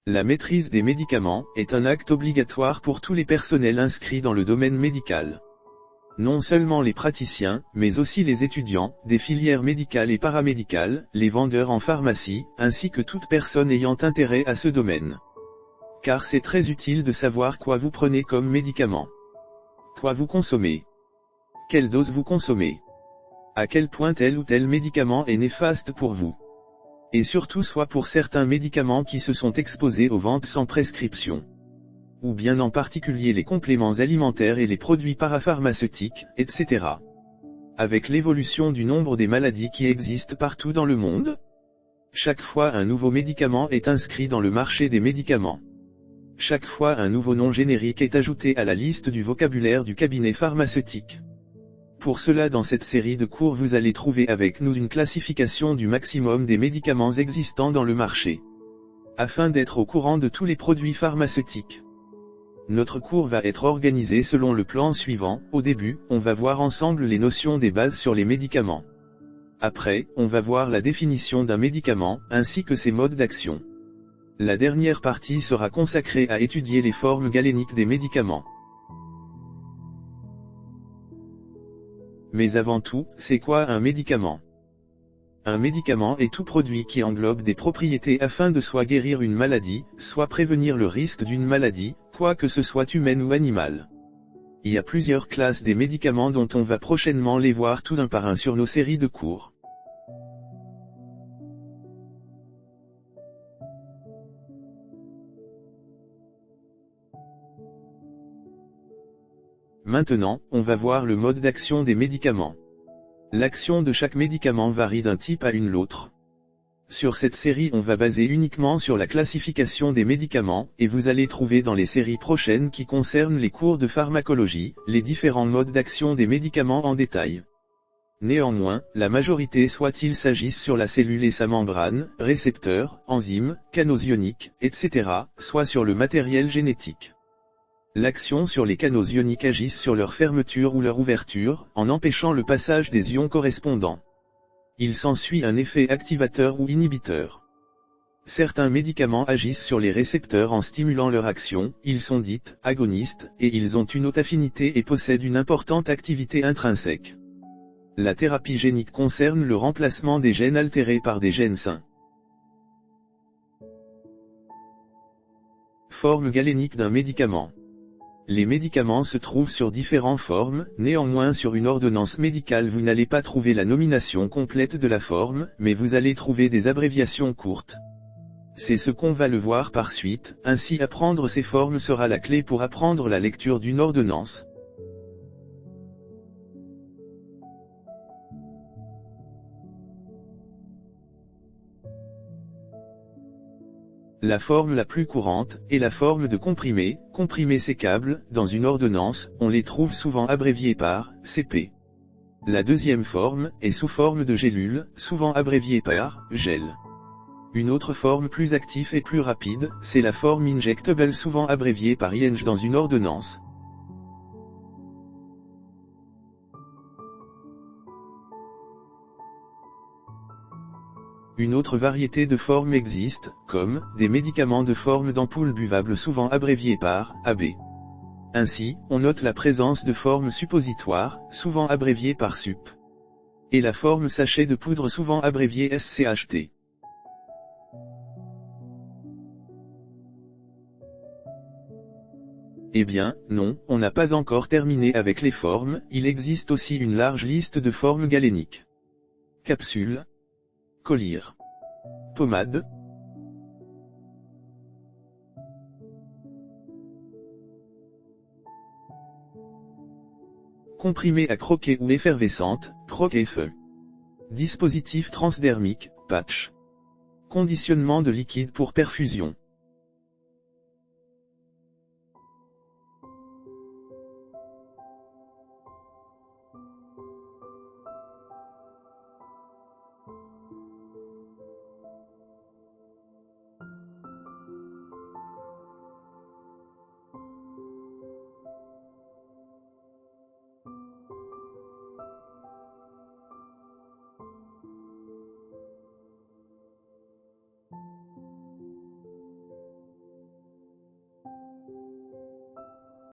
La maîtrise des médicaments est un acte obligatoire pour tous les personnels inscrits dans le domaine médical. Non seulement les praticiens, mais aussi les étudiants, des filières médicales et paramédicales, les vendeurs en pharmacie, ainsi que toute personne ayant intérêt à ce domaine. Car c'est très utile de savoir quoi vous prenez comme médicament. Quoi vous consommez. Quelle dose vous consommez. À quel point tel ou tel médicament est néfaste pour vous. Et surtout soit pour certains médicaments qui se sont exposés aux ventes sans prescription. Ou bien en particulier les compléments alimentaires et les produits parapharmaceutiques, etc. Avec l'évolution du nombre des maladies qui existent partout dans le monde, chaque fois un nouveau médicament est inscrit dans le marché des médicaments. Chaque fois un nouveau nom générique est ajouté à la liste du vocabulaire du cabinet pharmaceutique. Pour cela, dans cette série de cours, vous allez trouver avec nous une classification du maximum des médicaments existants dans le marché, afin d'être au courant de tous les produits pharmaceutiques. Notre cours va être organisé selon le plan suivant. Au début, on va voir ensemble les notions des bases sur les médicaments. Après, on va voir la définition d'un médicament, ainsi que ses modes d'action. La dernière partie sera consacrée à étudier les formes galéniques des médicaments. Mais avant tout, c'est quoi un médicament? Un médicament est tout produit qui englobe des propriétés afin de soit guérir une maladie, soit prévenir le risque d'une maladie, quoi que ce soit humaine ou animale. Il y a plusieurs classes des médicaments dont on va prochainement les voir tous un par un sur nos séries de cours. Maintenant, on va voir le mode d'action des médicaments. L'action de chaque médicament varie d'un type à l'autre. Sur cette série, on va baser uniquement sur la classification des médicaments, et vous allez trouver dans les séries prochaines qui concernent les cours de pharmacologie, les différents modes d'action des médicaments en détail. Néanmoins, la majorité soit il s'agisse sur la cellule et sa membrane, récepteurs, enzymes, canaux ioniques, etc., soit sur le matériel génétique. L'action sur les canaux ioniques agissent sur leur fermeture ou leur ouverture, en empêchant le passage des ions correspondants. Il s'ensuit un effet activateur ou inhibiteur. Certains médicaments agissent sur les récepteurs en stimulant leur action, ils sont dits agonistes, et ils ont une haute affinité et possèdent une importante activité intrinsèque. La thérapie génique concerne le remplacement des gènes altérés par des gènes sains. Forme galénique d'un médicament. Les médicaments se trouvent sur différentes formes, néanmoins sur une ordonnance médicale vous n'allez pas trouver la nomination complète de la forme, mais vous allez trouver des abréviations courtes. C'est ce qu'on va le voir par suite, ainsi apprendre ces formes sera la clé pour apprendre la lecture d'une ordonnance. La forme la plus courante est la forme de comprimé. Comprimés sécables, dans une ordonnance, on les trouve souvent abréviés par CP. La deuxième forme est sous forme de gélule, souvent abréviée par gel. Une autre forme plus active et plus rapide, c'est la forme injectable, souvent abréviée par INJ dans une ordonnance. Une autre variété de formes existe, comme des médicaments de forme d'ampoule buvable souvent abréviés par AB. Ainsi, on note la présence de formes suppositoires, souvent abréviées par SUP. Et la forme sachet de poudre souvent abréviée SCHT. Eh bien, non, on n'a pas encore terminé avec les formes, il existe aussi une large liste de formes galéniques. Capsule, collyre, pommade, comprimé à croquer ou effervescente, croque-et-feu. Dispositif transdermique, patch. Conditionnement de liquide pour perfusion.